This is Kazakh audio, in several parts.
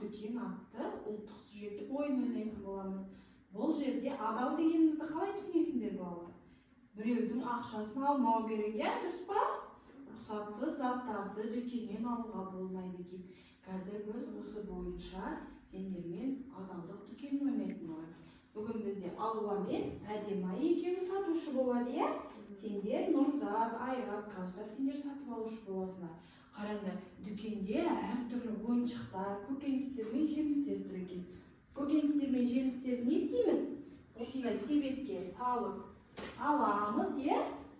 дүкен атты ұлттық сюжеттік ойын ойнайтын боламыз. Бұл жерде адал дегенімізді қалай түсінесіңдер балалар? Біреудің ақшасын алмау керек, дұрыс па? Рұқсатсыз заттарды дүкеннен алуға болмайды екен. Қазір біз осы бойынша сендермен адалдық дүкенін ойнайтын боламыз. Бүгін бізде Алуа мен Әдемі екеуі сатушы болады, Сендер Нұрзат, Айрат, Кәусар сендер сатып алушы боласыңдар. Қараңдар, дүкенде әртүрлі ойыншықтар, көкөністер мен жемістер тұр екен. Көкөністер мен жемістерді не істейміз? Осындай себетке салып аламыз,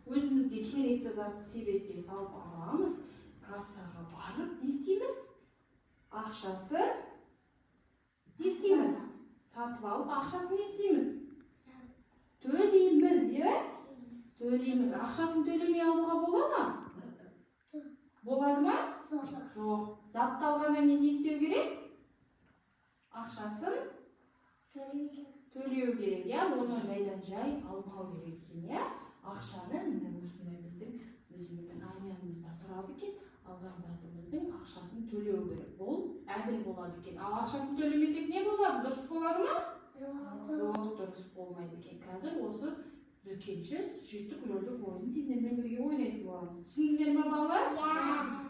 өзімізге керекті затты себетке салып аламыз. Кассаға барып не істейміз? Ақшасы не істейміз? Сатып алып ақшасын не істейміз? Төлейміз, Төлейміз. Ақшасын төлемей алуға бола ма? Болады ма? Жоқ. Затты алғаннан кейін не істеу керек? Ақшасын төлеу керек, оны жайдан жай алмау керек екен, Ақшаны осындай біздің айнанымызда тұрады екен, алған затымыздың ақшасын төлеу керек. Бұл әділ болады екен. Ал ақшасын төлемесек не болады? Дұрыс болады ма? Жоқ, дұрыс болмайды екен. Қазір осы дүкенші сюжеттік рөлдік ойынын сендермен бірге ойнайтын боламыз. Түсіндіңдер ме, балалар?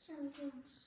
Çalıyoruz.